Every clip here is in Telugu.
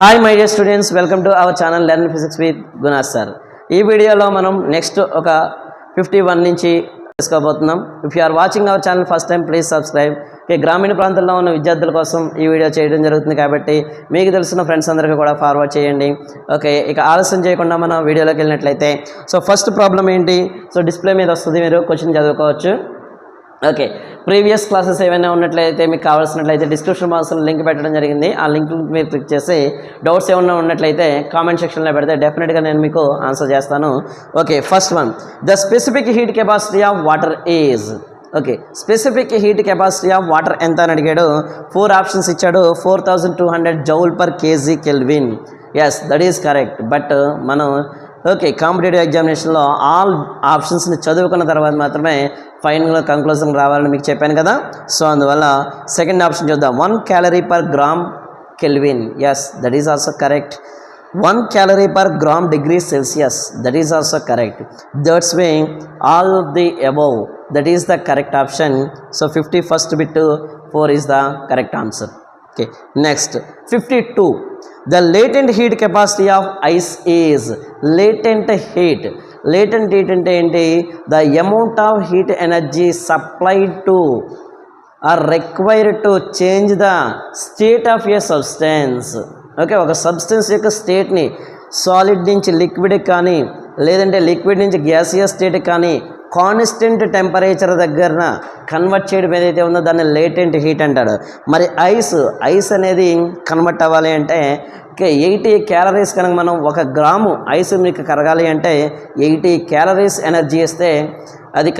Hi my dear students, welcome to our channel learn physics with Gunas sir. ఈ వీడియోలో మనం నెక్స్ట్ ఒక 51 నుంచి తెలుసుకోబోతున్నాం. If you are watching our channel first time please subscribe. గ్రామీణ ప్రాంతాల్లో ఉన్న విద్యార్థుల కోసం ఈ వీడియో చేయడం జరుగుతుంది కాబట్టి మీకు తెలిసిన ఫ్రెండ్స్ అందరికీ కూడా ఫార్వర్డ్ చేయండి. ఓకే, ఇక ఆలస్యం చేయకుండా మనం వీడియోలోకి వెళ్ళినట్లయితే సో ఫస్ట్ ప్రాబ్లం ఏంటి? సో డిస్ప్లే మీద వస్తుంది, మీరు క్వశ్చన్ చదువుకోవచ్చు. ఓకే, ప్రీవియస్ క్లాసెస్ ఏమైనా ఉన్నట్లయితే మీకు కావాల్సినట్లయితే డిస్క్రిప్షన్ బాక్స్లో లింక్ పెట్టడం జరిగింది. ఆ లింక్ మీరు క్లిక్ చేసి డౌట్స్ ఏమైనా ఉన్నట్లయితే కామెంట్ సెక్షన్లో పెడితే డెఫినెట్గా నేను మీకు ఆన్సర్ చేస్తాను. Okay, first one, the specific heat capacity of water is. Okay, specific heat capacity of water ఎంత అని అడిగాడు. 4 ఆప్షన్స్ ఇచ్చాడు. 4200 joule per KG kelvin. Yes, that is correct. But మనం ఓకే కాంపిటేటివ్ ఎగ్జామినేషన్లో ఆల్ ఆప్షన్స్ని చదువుకున్న తర్వాత మాత్రమే ఫైనల్ కంక్లూజన్ రావాలని మీకు చెప్పాను కదా. సో అందువల్ల సెకండ్ ఆప్షన్ చూద్దాం. 1 calorie per gram kelvin. Yes, that is also correct. 1 calorie per gram degree Celsius. That is also correct. That's why all of the above, that is the correct option. So 51st bit 4 is the correct answer. Okay, next 52. The latent heat capacity of ice is. Latent heat. Latent heat ante enti? The amount of heat energy supplied to or required to change the state of a substance. Okay, ఒక సబ్స్టెన్స్ యొక్క స్టేట్ని సాలిడ్ నుంచి లిక్విడ్ కానీ లేదంటే లిక్విడ్ నుంచి గ్యాసియస్ స్టేట్ కానీ కాన్స్టెంట్ టెంపరేచర్ దగ్గర కన్వర్ట్ చేయడం ఏదైతే ఉందో దాన్ని లేటెంట్ హీట్ అంటాడు. మరి ఐస్ అనేది కన్వర్ట్ అవ్వాలి అంటే 80 క్యాలరీస్ కనుక మనం 1 గ్రాము ఐస్ మీకు కరగాలి అంటే 80 క్యాలరీస్ ఎనర్జీ ఇస్తే అది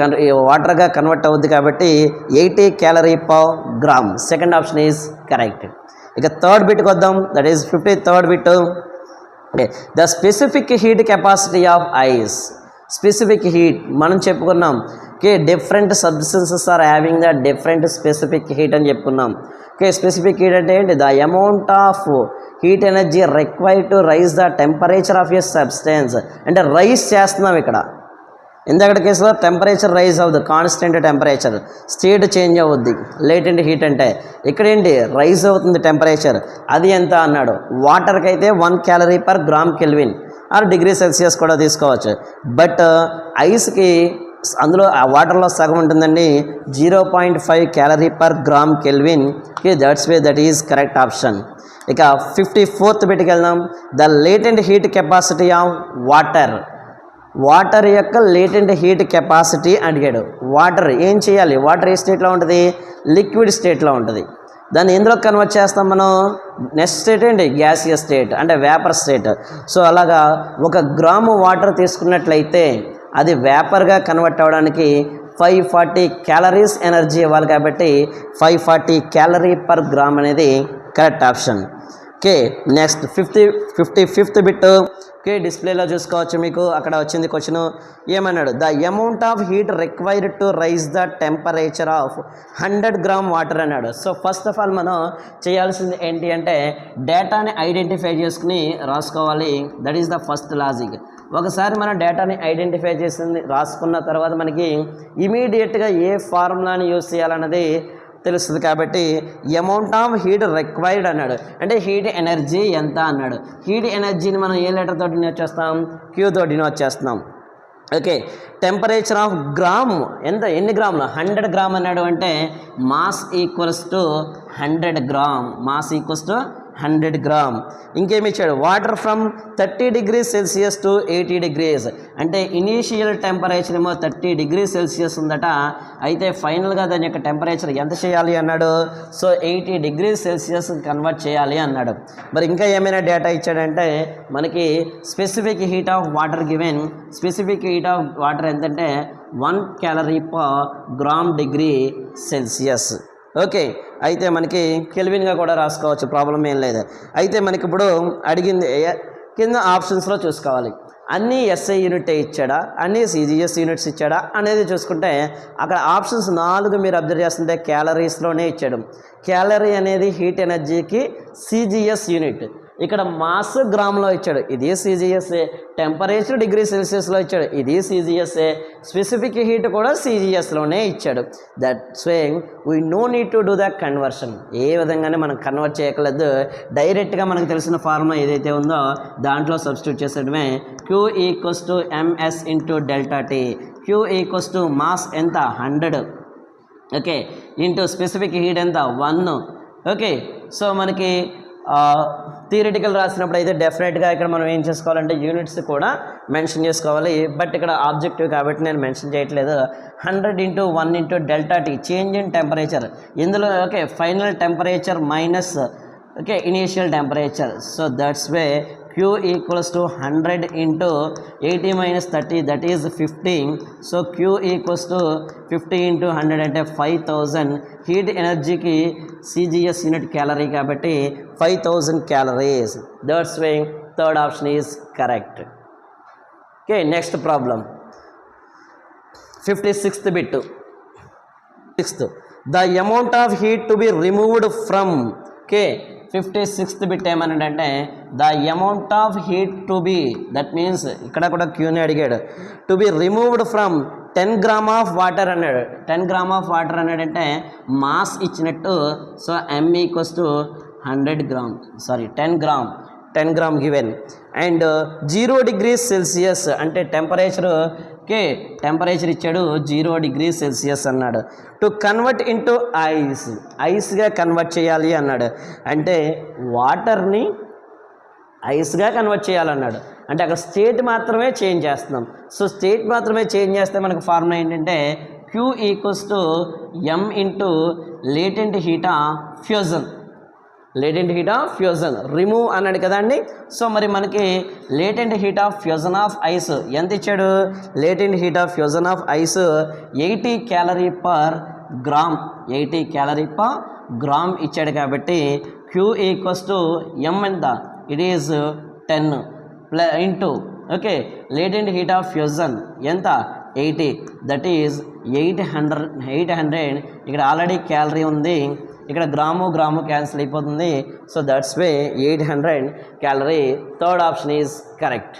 వాటర్గా కన్వర్ట్ అవుద్ది. కాబట్టి 80 calorie per gram. Second option is correct. ఇక థర్డ్ బిట్కి వద్దాం. That is 53rd bit. The specific heat capacity of ice. Specific heat మనం చెప్పుకున్నాం. Okay, different substances are having the different specific heat అని చెప్పుకున్నాం. ఓకే, స్పెసిఫిక్ హీట్ అంటే ఏంటి? The amount of heat energy required to raise the temperature of a substance. అంటే రైజ్ చేస్తున్నాం ఇక్కడ. ఇందాక కేసులో టెంపరేచర్ రైజ్ అవుద్ది, కాన్స్టెంట్ టెంపరేచర్, స్టేట్ చేంజ్ అవుద్ది లేటెంట్ హీట్ అంటే. ఇక్కడ ఏంటి? రైజ్ అవుతుంది టెంపరేచర్. అది ఎంత అన్నాడు. వాటర్కి అయితే 1 calorie per gram kelvin are degree Celsius కూడా తీసుకోవచ్చు. బట్ ఐస్కి అందులో ఆ వాటర్లో సగం ఉంటుందండి, 0.5 calorie per gram kelvin. That's way that is correct option. ఇక 54th బిట్కి వెళ్దాం. The latent heat capacity of water. Water యొక్క లేటెంట్ హీట్ కెపాసిటీ అడిగాడు. వాటర్ ఏం చేయాలి? వాటర్ ఏ స్టేట్లో ఉంటుంది? లిక్విడ్ స్టేట్లో ఉంటుంది. దాన్ని ఎందులో కన్వర్ట్ చేస్తాం మనం? నెక్స్ట్ స్టేట్ ఏంటి? గ్యాసియస్ స్టేట్, అంటే వేపర్ స్టేట్. సో అలాగా 1 గ్రాము వాటర్ తీసుకున్నట్లయితే అది వేపర్గా కన్వర్ట్ అవ్వడానికి 540 క్యాలరీస్ ఎనర్జీ ఇవ్వాలి. కాబట్టి 540 calorie per gram అనేది correct option. Okay, next 55th bit. Okay, డిస్ప్లేలో చూసుకోవచ్చు మీకు. అక్కడ వచ్చింది క్వశ్చన్. ఏమన్నాడు? The amount of heat required to raise the temperature of 100 gram water అన్నాడు. సో ఫస్ట్ ఆఫ్ ఆల్ మనం చేయాల్సింది ఏంటి అంటే డేటాని ఐడెంటిఫై చేసుకుని రాసుకోవాలి. That is the first logic. ఒకసారి మనం డేటాని ఐడెంటిఫై చేసింది రాసుకున్న తర్వాత మనకి ఇమీడియట్గా ఏ ఫార్ములాని యూజ్ చేయాలన్నది తెలుస్తుంది. కాబట్టి అమౌంట్ ఆఫ్ హీట్ రిక్వైర్డ్ అన్నాడు. అంటే హీట్ ఎనర్జీ ఎంత అన్నాడు. హీట్ ఎనర్జీని మనం ఏ లెటర్ తోటి డినోట్ చేస్తాం? క్యూ తోటి డినోట్ చేస్తున్నాం. ఓకే, టెంపరేచర్ ఆఫ్ గ్రామ్ ఎంత? ఎన్ని గ్రాములు? 100 gram అన్నాడు. అంటే mass equals to 100 gram. Mass equals to 100 gram. ఇంకేమి ఇచ్చాడు? Water from 30 degrees Celsius to 80 degrees. అంటే ఇనీషియల్ టెంపరేచర్ ఏమో 30 degrees Celsius ఉందట. అయితే ఫైనల్గా దాని యొక్క టెంపరేచర్ ఎంత చేయాలి అన్నాడు? సో 80 degrees Celsius కన్వర్ట్ చేయాలి అన్నాడు. మరి ఇంకా ఏమైనా డేటా ఇచ్చాడంటే మనకి specific heat of water given. Specific heat of water ఎంతంటే 1 calorie per gram degree Celsius. Okay, అయితే మనకి కెల్విన్గా కూడా రాసుకోవచ్చు, ప్రాబ్లం ఏం లేదు. అయితే మనకి ఇప్పుడు అడిగింది కింద ఆప్షన్స్లో చూసుకోవాలి. అన్నీ ఎస్ఐ యూనిట్ ఇచ్చాడా, అన్నీ సిజిఎస్ యూనిట్స్ ఇచ్చాడా అనేది చూసుకుంటే అక్కడ ఆప్షన్స్ 4 మీరు అబ్జర్వ్ చేస్తుంటే క్యాలరీస్లోనే ఇచ్చాడు. క్యాలరీ అనేది హీట్ ఎనర్జీకి సిజిఎస్ యూనిట్. ఇక్కడ మాస్ గ్రామ్లో ఇచ్చాడు, ఇది సిజిఎస్ఏ. టెంపరేచర్ డిగ్రీ సెల్సియస్లో ఇచ్చాడు, ఇది సిజిఎస్ఏ. స్పెసిఫిక్ హీట్ కూడా సిజిఎస్లోనే ఇచ్చాడు. That's way we no need to do the conversion. ఏ విధంగానే మనం కన్వర్ట్ చేయగలదు, డైరెక్ట్గా మనకు తెలిసిన ఫార్ములా ఏదైతే ఉందో దాంట్లో సబ్స్టిట్యూట్ చేసేయడమే. Q equals to MS into delta T. Q equals to mass ఎంత 100, ఓకే, ఇంటూ స్పెసిఫిక్ హీట్ ఎంత 1. ఓకే, సో మనకి థియరిటికల్ రాసినప్పుడు అయితే డెఫినెట్గా ఇక్కడ మనం ఏం చేసుకోవాలంటే యూనిట్స్ కూడా మెన్షన్ చేసుకోవాలి. బట్ ఇక్కడ ఆబ్జెక్టివ్ కాబట్టి నేను మెన్షన్ చేయట్లేదు. 100 into 1 into delta T change in temperature. ఇందులో okay final temperature minus okay initial temperature. So that's way Q equals to 100 into 80 minus 30 that is 50. So Q equals to 50 into 100 అంటే 5000. హీట్ ఎనర్జీకి సిజిఎస్ యూనిట్ క్యాలరీ కాబట్టి 5000 calories. That's way third option is correct. Okay, next problem 56th bit. 6th the amount of heat to be removed from. Okay, 56th bit ఏమన్నాడంటే the amount of heat to be, that means ఇక్కడ కూడా క్యూని అడిగాడు, to be removed from 10 gram of water అన్నాడు. 10 గ్రామ్ ఆఫ్ వాటర్ అన్నాడంటే మాస్ ఇచ్చినట్టు. So M equals to 100 gram, sorry 10 gram given. And 0 degrees Celsius అంటే టెంపరేచర్. ఓకే, టెంపరేచర్ ఇచ్చాడు 0 degrees సెల్సియస్ అన్నాడు. టు కన్వర్ట్ ఇంటూ ఐస్గా కన్వర్ట్ చేయాలి అన్నాడు. అంటే వాటర్ని ఐస్గా కన్వర్ట్ చేయాలన్నాడు. అంటే అక్కడ స్టేట్ మాత్రమే చేంజ్ చేస్తున్నాం. సో స్టేట్ మాత్రమే చేంజ్ చేస్తే మనకు ఫార్ములా ఏంటంటే Q equals to M into latent heat of fusion. Latent heat of fusion remove అన్నాడు కదండి. సో మరి మనకి latent heat of fusion of ice ఎంత ఇచ్చాడు? Latent heat of fusion of ice 80 calorie per gram. 80 calorie per gram ఇచ్చాడు కాబట్టి Q ఈక్వల్స్ టు M ఎంత? It is 10 into okay latent heat of fusion ఎంత? 80, దట్ ఈజ్ 800. ఇక్కడ ఆల్రెడీ క్యాలరీ ఉంది, ఇక్కడ గ్రాము క్యాన్సిల్ అయిపోతుంది. So that's way 800 calorie. Third option is correct.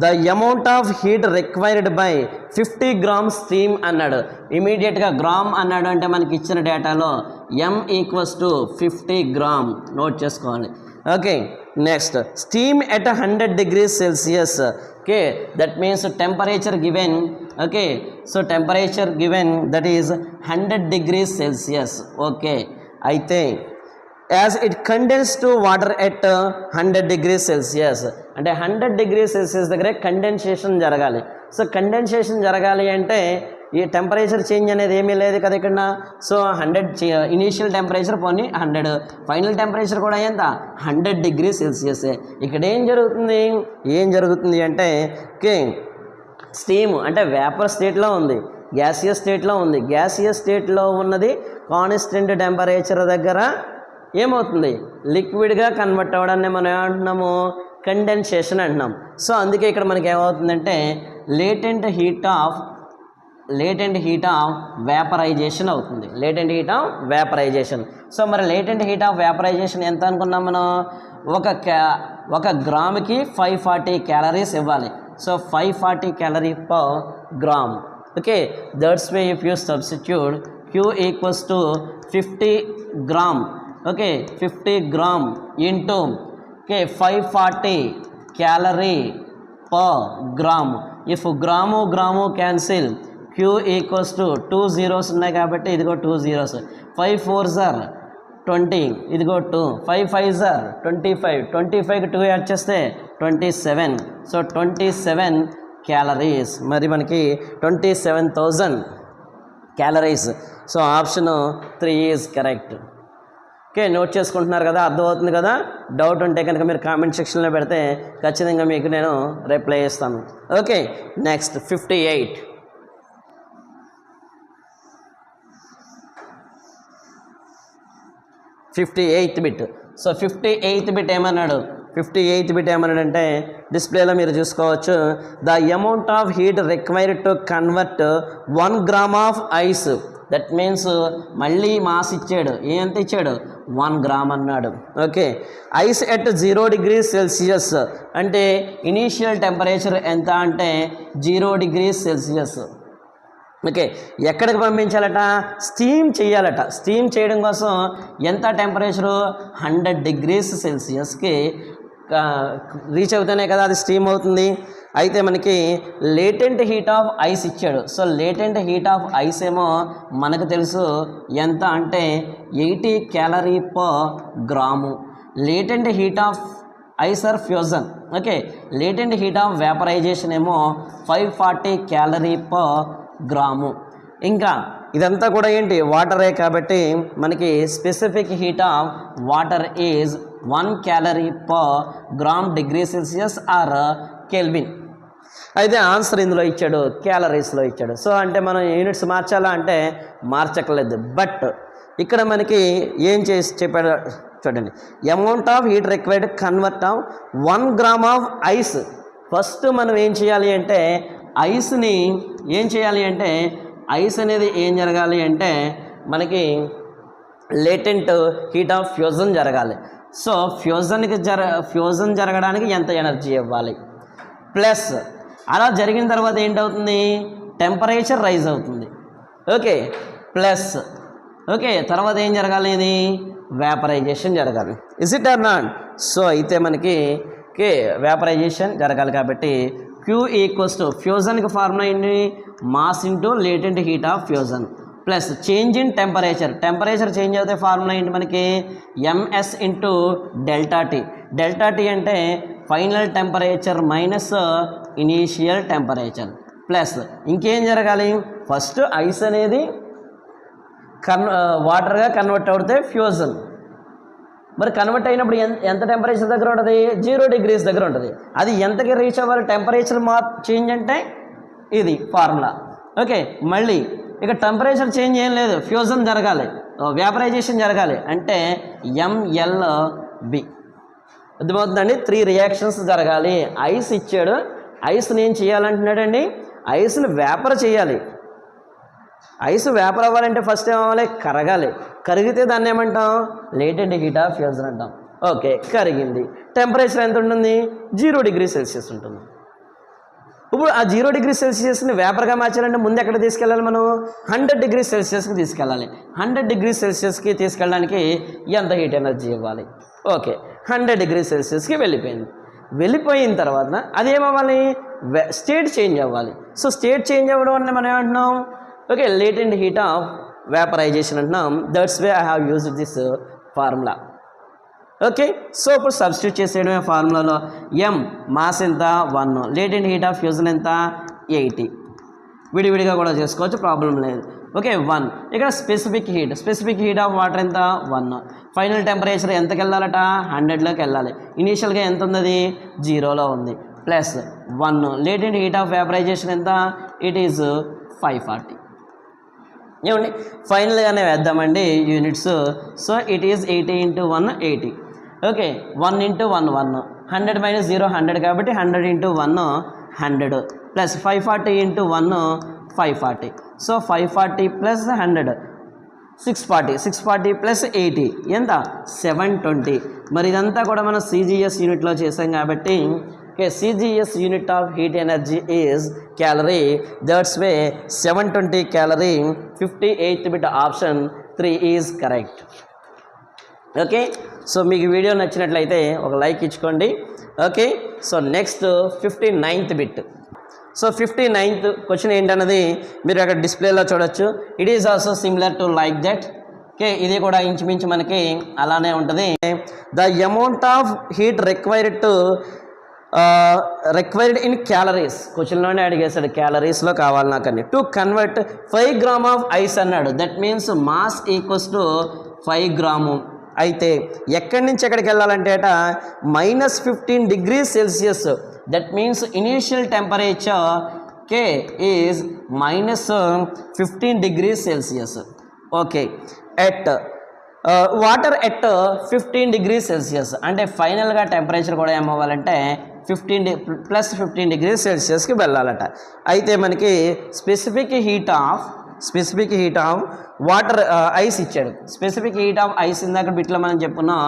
The amount of heat required by 50 grams steam అన్నాడు. ఇమీడియట్గా గ్రామ్ అన్నాడు అంటే మనకి ఇచ్చిన డేటాలో M equals to 50 gram note చేసుకోవాలి. Okay, next steam at 100 degrees Celsius. Okay, that means temperature given. Okay, so temperature given that is 100 degrees Celsius. Okay, అయితే as it condense to water at 100 degrees Celsius అంటే 100 degrees సెల్సియస్ దగ్గరే కండెన్సేషన్ జరగాలి. సో కండెన్సేషన్ జరగాలి అంటే ఈ టెంపరేచర్ చేంజ్ అనేది ఏమీ లేదు కదా ఇక్కడ. సో 100 ఇనీషియల్ టెంపరేచర్ పోనీ 100, ఫైనల్ టెంపరేచర్ కూడా ఎంత? 100 degrees సెల్సియస్. ఇక్కడ ఏం జరుగుతుంది అంటే ఓకే స్టీమ్ అంటే వేపర్ స్టేట్లో ఉంది, గ్యాసియస్ స్టేట్లో ఉంది. గ్యాసియస్ స్టేట్లో ఉన్నది కాన్స్టెంట్ టెంపరేచర్ దగ్గర ఏమవుతుంది? లిక్విడ్గా కన్వర్ట్ అవ్వడాన్ని మనం ఏమంటున్నాము? కండెన్సేషన్ అంటున్నాం. సో అందుకే ఇక్కడ మనకి ఏమవుతుందంటే లేటెంట్ హీట్ ఆఫ్ వేపరైజేషన్ అవుతుంది. Latent heat of vaporisation. So మరి లేటెంట్ హీట్ ఆఫ్ వేపరైజేషన్ ఎంత అనుకున్నాం మనం? ఒక గ్రాముకి 540 క్యాలరీస్ ఇవ్వాలి. So 540 calorie per gram. Okay, that's way if you substitute Q equals to 50 gram. Okay, 50 gram into okay 540 calorie per gram. If gram cancel Q equals to 2 zeros ఉన్నాయి కాబట్టి ఇదిగో 2 zeros. 5 4s are 20, ఇదిగో 2. 5 5s are 25. 25కి 2 యాడ్ చేస్తే 27. So 27 calories. మరి మనకి 27,000 calories. So option 3 is correct. Okay, note చేసుకుంటున్నారు కదా, అర్థమవుతుంది కదా? డౌట్ ఉంటే కనుక మీరు కామెంట్ సెక్షన్లో పెడితే ఖచ్చితంగా మీకు నేను రిప్లై ఇస్తాను. Okay, next 58th bit. So 58th bit ఏమన్నాడంటే డిస్ప్లేలో మీరు చూసుకోవచ్చు. The amount of heat required to convert 1 gram of ice that means మళ్ళీ మాస్ ఇచ్చాడు, ఎంత ఇచ్చాడు 1 గ్రామ్ అన్నాడు. Okay, ice at 0 degrees Celsius అంటే ఇనీషియల్ టెంపరేచర్ ఎంత అంటే 0 degrees Celsius. ఓకే, ఎక్కడికి పంపించాలట, స్టీమ్ చేయాలట. స్టీమ్ చేయడం కోసం ఎంత టెంపరేచరు 100 degrees Celsiusకి రీచ్ అవుతేనే కదా అది స్టీమ్ అవుతుంది. అయితే మనకి లేటెంట్ హీట్ ఆఫ్ ఐస్ ఇచ్చాడు. So latent heat of ice ఏమో మనకు తెలుసు ఎంత అంటే 80 calorie/గ్రాము. Latent heat of ice or fusion. Okay, latent heat of vaporization ఏమో 540 calorie/గ్రాము. ఇంకా ఇదంతా కూడా ఏంటి, వాటరే కాబట్టి మనకి specific heat of water is 1 calorie/గ్రామ్ డిగ్రీ సెల్సియస్ ఆర్ కెల్విన్. అయితే ఆన్సర్ ఇందులో ఇచ్చాడు, క్యాలరీస్లో ఇచ్చాడు. సో అంటే మనం యూనిట్స్ మార్చాలా అంటే మార్చక్కర్లేదు. బట్ ఇక్కడ మనకి ఏం చేసి చెప్పాడు చూడండి, amount of heat required convert of 1 gram of ice. First మనం ఏం చేయాలి అంటే ఐస్ని ఏం చేయాలి అంటే ఐస్ అనేది ఏం జరగాలి అంటే మనకి లేటెంట్ హీట్ ఆఫ్ ఫ్యూజన్ జరగాలి. సో ఫ్యూజన్ జరగడానికి ఎంత ఎనర్జీ ఇవ్వాలి, ప్లస్ అలా జరిగిన తర్వాత ఏంటవుతుంది, టెంపరేచర్ రైజ్ అవుతుంది. ఓకే, ప్లస్ ఓకే తర్వాత ఏం జరగాలి, ఇది వేపరైజేషన్ జరగాలి. Is it or not? So అయితే మనకి వేపరైజేషన్ జరగాలి కాబట్టి Q ఈక్వల్స్ టు ఫ్యూజన్కి ఫార్ములా ఏంటి, mass into latent heat of fusion plus change in temperature. Temperature change అవుతే ఫార్ములా ఏంటి మనకి, MS into delta tea. Delta T అంటే final temperature minus initial temperature plus ఇంకేం జరగాలి, ఫస్ట్ ఐస్ అనేది వాటర్గా కన్వర్ట్ అవుతే ఫ్యూజన్. మరి కన్వర్ట్ అయినప్పుడు ఎంత టెంపరేచర్ దగ్గర ఉంటుంది, 0 degrees దగ్గర ఉంటుంది. అది ఎంతకి రీచ్ అవ్వాలి, టెంపరేచర్ చేంజ్ అంటే ఇది ఫార్ములా. ఓకే, మళ్ళీ ఇక టెంపరేచర్ చేంజ్ ఏం లేదు, ఫ్యూజన్ జరగాలి, వేపరైజేషన్ జరగాలి అంటే MLB. అర్థమవుతుందండి, 3 రియాక్షన్స్ జరగాలి. ఐస్ ఇచ్చాడు, ఐస్ని ఏం చేయాలంటున్నాడండి, ఐస్ని వేపర్ చేయాలి. ఐస్ వేపర్ అవ్వాలంటే ఫస్ట్ ఏమవ్వాలి, కరగాలి. కరిగితే దాన్ని ఏమంటాం, లేటెంట్ హీట్ ఆఫ్ ఫ్యూజన్ అంటాం. ఓకే, కరిగింది. టెంపరేచర్ ఎంత ఉంటుంది, 0 degrees Celsius ఉంటుంది. ఇప్పుడు ఆ 0 degrees Celsiusని వేపర్గా మార్చాలంటే ముందు ఎక్కడ తీసుకెళ్ళాలి, మనం 100 degrees Celsiusకి తీసుకెళ్ళాలి. 100 degrees Celsiusకి తీసుకెళ్ళడానికి ఎంత హీట్ ఎనర్జీ ఇవ్వాలి. ఓకే, 100 degrees Celsiusకి వెళ్ళిపోయింది. వెళ్ళిపోయిన తర్వాత అదేమవ్వాలి, స్టేట్ చేంజ్ అవ్వాలి. సో స్టేట్ చేంజ్ అవ్వడం అంటే మనం ఏమంటున్నాం, okay latent heat of vaporization అంటున్నాం. That's way I have used this formula. Okay, so ఇప్పుడు సబ్స్టిట్యూట్ చేసేయడమే ఫార్ములాలో. M మాస్ ఎంత 1, లేటెంట్ హీట్ ఆఫ్ ఫ్యూజన్ ఎంత 80. విడివిడిగా కూడా చేసుకోవచ్చు, ప్రాబ్లం లేదు. ఓకే 1. ఇక్కడ స్పెసిఫిక్ హీట్ ఆఫ్ వాటర్ ఎంత 1. ఫైనల్ టెంపరేచర్ ఎంతకి వెళ్ళాలట, 100లోకి వెళ్ళాలి. ఇనీషియల్గా ఎంత ఉంది, 0లో ఉంది. Plus 1 latent heat of vaporization ఎంత, ఇట్ ఈజ్ 540. ఏమండి ఫైనల్గానే వేద్దామండి units. So it is 80 × 1 80. Okay 1 × 1 1, 100 - 0 100 కాబట్టి 100 × 1 100 ప్లస్ 540 × 1 540. సో 540 + 100 640, 640 + 80 ఎంత 720. మరి ఇదంతా కూడా మనం CGS యూనిట్లో చేసాం కాబట్టి okay CGS unit of heat energy is calorie. That's way 720 calorie. 58th bit option 3 is correct. Okay, so మీకు వీడియో నచ్చినట్లయితే ఒక లైక్ ఇచ్చుకోండి. Okay, so next 59th bit. So 59th question ఏంటన్నది మీరు అక్కడ డిస్ప్లేలో చూడొచ్చు. It is also similar to like that. Okay, ఇది కూడా ఇంచుమించు మనకి అలానే ఉంటుంది. The amount of heat required in calories. క్వశ్చన్లోనే అడిగేశాడు, క్యాలరీస్లో కావాలి నాకు అని. To convert 5 gram of ice అన్నాడు. That means mass equals to 5 gram. అయితే ఎక్కడి నుంచి ఎక్కడికి వెళ్ళాలంటే అట -15 degrees Celsius. That means initial temperature K is -15 degrees Celsius. Okay, at water at 15 degrees Celsius అంటే ఫైనల్గా టెంపరేచర్ కూడా ఏమవ్వాలంటే 15 degrees Celsiusకి వెళ్ళాలట. అయితే మనకి specific heat of specific heat of water ice ఇచ్చాడు. స్పెసిఫిక్ హీట్ ఆఫ్ ఐస్ ఇందాక బిట్లో మనం చెప్పుకున్నాం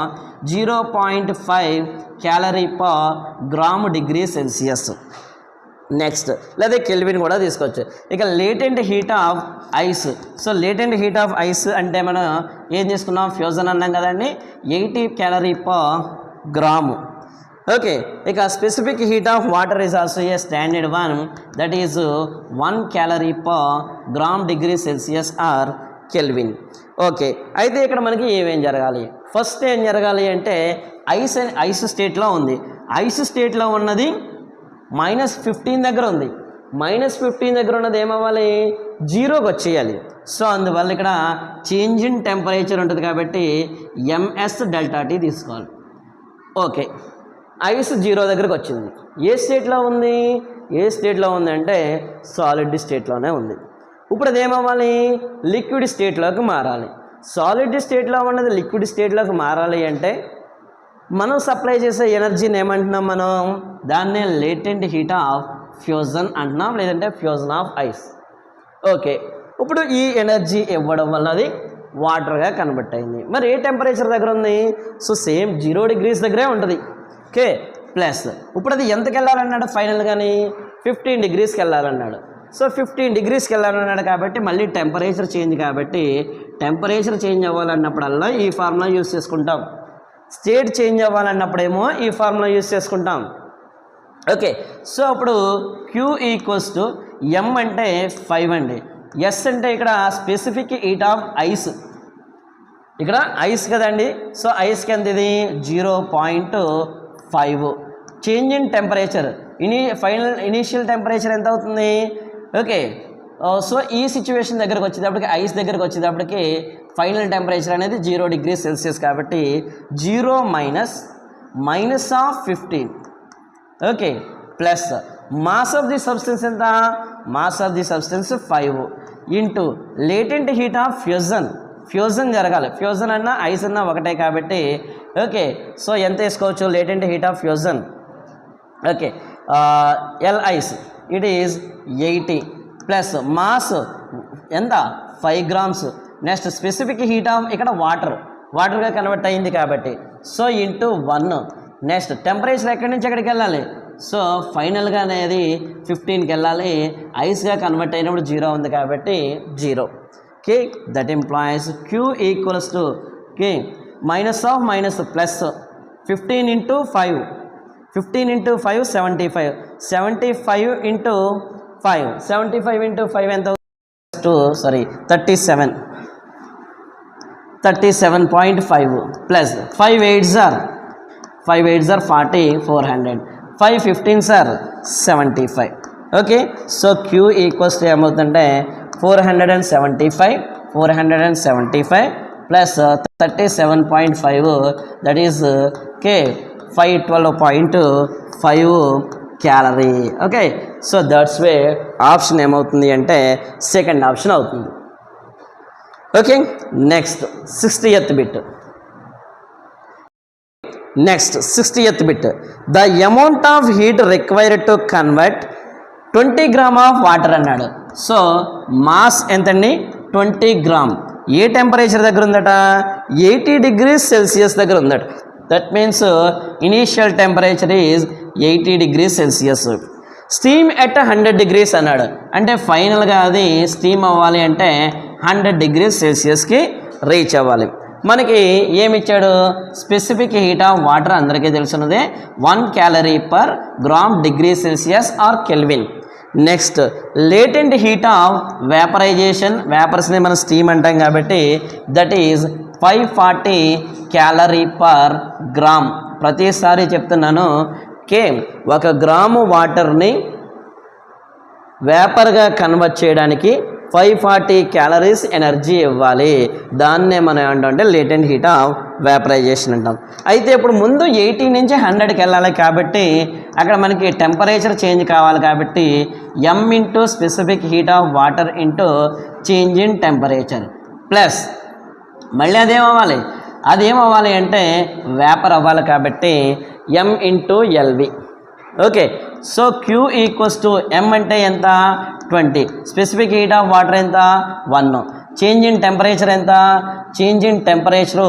0.5 calorie per gram degree Celsius. Next లేదా కెల్విన్ కూడా తీసుకోవచ్చు. ఇక latent heat of ice. So latent heat of ice అంటే మనం ఏం తీసుకున్నాం, ఫ్యూజన్ అన్నాం కదండి, 80 క్యాలరీ పర్ గ్రాము. ఓకే, ఇక specific heat of water is also a standard one, that is 1 calorie per gram degree Celsius or kelvin. Okay, అయితే ఇక్కడ మనకి ఏమేం జరగాలి, ఫస్ట్ ఏం జరగాలి అంటే ఐస్ స్టేట్లో ఉంది. ఐస్ స్టేట్లో ఉన్నది -15 దగ్గర ఉంది. -15 దగ్గర ఉన్నది ఏమవ్వాలి, 0కి వచ్చేయాలి. సో అందువల్ల ఇక్కడ చేంజ్ ఇన్ టెంపరేచర్ ఉంటుంది కాబట్టి MS డెల్టా T తీసుకోవాలి. ఓకే, ఐస్ 0 దగ్గరకు వచ్చింది. ఏ స్టేట్లో ఉంది, ఏ స్టేట్లో ఉంది అంటే సాలిడ్ స్టేట్లోనే ఉంది. ఇప్పుడు అది ఏమవ్వాలి, లిక్విడ్ స్టేట్లోకి మారాలి. సాలిడ్ స్టేట్లో ఉన్నది లిక్విడ్ స్టేట్లోకి మారాలి అంటే మనం సప్లై చేసే ఎనర్జీని ఏమంటున్నాం, మనం దాన్నే లేటెంట్ హీట్ ఆఫ్ ఫ్యూజన్ అంటున్నాం, లేదంటే ఫ్యూజన్ ఆఫ్ ఐస్. ఓకే, ఇప్పుడు ఈ ఎనర్జీ ఇవ్వడం వల్ల అది వాటర్గా కన్వర్ట్ అయింది. మరి ఏ టెంపరేచర్ దగ్గర ఉంది, సో సేమ్ 0 degrees దగ్గరే ఉంటుంది. ఓకే, ప్లస్ ఇప్పుడు అది ఎంతకి వెళ్ళాలన్నాడు ఫైనల్ కానీ 15 degreesకి వెళ్ళాలన్నాడు. సో 15 degreesకి వెళ్ళాలన్నాడు కాబట్టి మళ్ళీ టెంపరేచర్ చేంజ్, కాబట్టి టెంపరేచర్ చేంజ్ అవ్వాలన్నప్పుడల్లా ఈ ఫార్ములా యూస్ చేసుకుంటాం. స్టేట్ చేంజ్ అవ్వాలన్నప్పుడేమో ఈ ఫార్ములా యూస్ చేసుకుంటాం. ఓకే, సో అప్పుడు Q = M అంటే 5 అండి, S అంటే ఇక్కడ స్పెసిఫిక్ హీట్ ఆఫ్ ఐస్, ఇక్కడ ఐస్ కదండి. సో ఐస్కి ఎంత ఇది 0.5. Change in temperature initial temperature ఎంత అవుతుంది. ఓకే, సో ఈ సిచ్యువేషన్ దగ్గరకు వచ్చేటప్పటికి ఐస్ దగ్గరకు వచ్చేటప్పటికి ఫైనల్ టెంపరేచర్ అనేది 0 degrees Celsius కాబట్టి 0 minus of 15. Okay, plus mass of the substance ఎంత, mass of the substance 5 into latent heat of fusion జరగాలి. ఫ్యూజన్ అన్నా ఐస్ అన్నా ఒకటే కాబట్టి ఓకే, సో ఎంత వేసుకోవచ్చు latent heat of fusion. Okay, L ice it is 80 plus mass ఎంత 5 grams. Next specific heat of ఇక్కడ వాటర్గా కన్వర్ట్ అయింది కాబట్టి సో ఇంటూ 1. నెక్స్ట్ టెంపరేచర్ ఎక్కడి నుంచి ఎక్కడికి వెళ్ళాలి, సో ఫైనల్గా అనేది 15కి వెళ్ళాలి. ఐస్గా కన్వర్ట్ అయినప్పుడు 0 ఉంది కాబట్టి 0. Okay, that implies Q = okay minus of minus plus 15 × 5. 15 × 5 75. 75 × 5. 75 × 5 ఎంత, 37.5 plus 5 8s are 40 400. 5 15s are 75. Okay, so Q = ఏమవుతుందంటే 475 plus 37.5 that is okay 512.5 calorie. Okay, so that's way option ఏమవుతుంది అంటే సెకండ్ ఆప్షన్ అవుతుంది. Okay, next 60th bit. The amount of heat required to convert 20 grams of water అన్నాడు. సో మాస్ ఎంతండి 20 grams. ఏ టెంపరేచర్ దగ్గర ఉందట, 80 degrees Celsius దగ్గర ఉందట. That means initial temperature is 80 degrees Celsius. Steam at 100 degrees అన్నాడు, అంటే ఫైనల్గా అది స్టీమ్ అవ్వాలి అంటే 100 degrees Celsiusకి రీచ్ అవ్వాలి. మనకి ఏమి ఇచ్చాడు, స్పెసిఫిక్ హీట్ ఆఫ్ వాటర్ అందరికీ తెలుసున్నదే 1 calorie per gram degree Celsius or Kelvin. Next latent heat of vaporization, వేపర్స్ని మనం స్టీమ్ అంటాం కాబట్టి that is 540 calorie per gram. ప్రతిసారి చెప్తున్నాను, ఒక గ్రాము వాటర్ని వేపర్గా కన్వర్ట్ చేయడానికి 540 calories ఎనర్జీ ఇవ్వాలి. దాన్నే మనం ఏమంటాం లేటెంట్ హీట్ ఆఫ్ వేపరైజేషన్ అంటాం. అయితే ఇప్పుడు ముందు 80 నుంచి 100కి వెళ్ళాలి కాబట్టి అక్కడ మనకి టెంపరేచర్ చేంజ్ కావాలి కాబట్టి M into specific heat of water into change in temperature plus మళ్ళీ అదేమవ్వాలి అంటే వేపర్ అవ్వాలి కాబట్టి M into LV. Okay, so Q equals to M అంటే ఎంత 20, స్పెసిఫిక్ హీట్ ఆఫ్ వాటర్ ఎంత 1, చేంజ్ ఇన్ టెంపరేచర్ ఎంత, change in temperature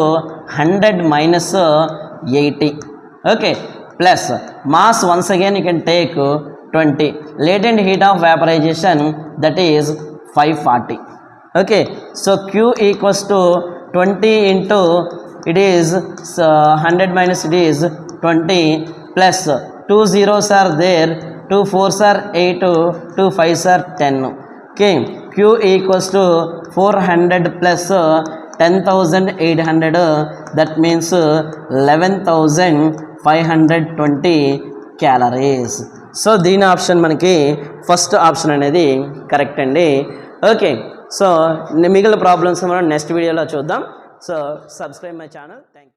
100 - 80, okay, plus mass once again you can take 20, latent heat of vaporization that is 540, okay, so Q equals to 20 into it is 100 minus it is 20 plus 2 zeros are there, 2 4s are 8, 2 5s are 10, okay, Q equals to 400 plus 10,800, that means 11,520 calories. So దీని ఆప్షన్ మనకి ఫస్ట్ ఆప్షన్ అనేది కరెక్ట్ అండి. ఓకే, సో మిగిలిన ప్రాబ్లమ్స్ మనం నెక్స్ట్ వీడియోలో చూద్దాం. So subscribe my channel. Thank you.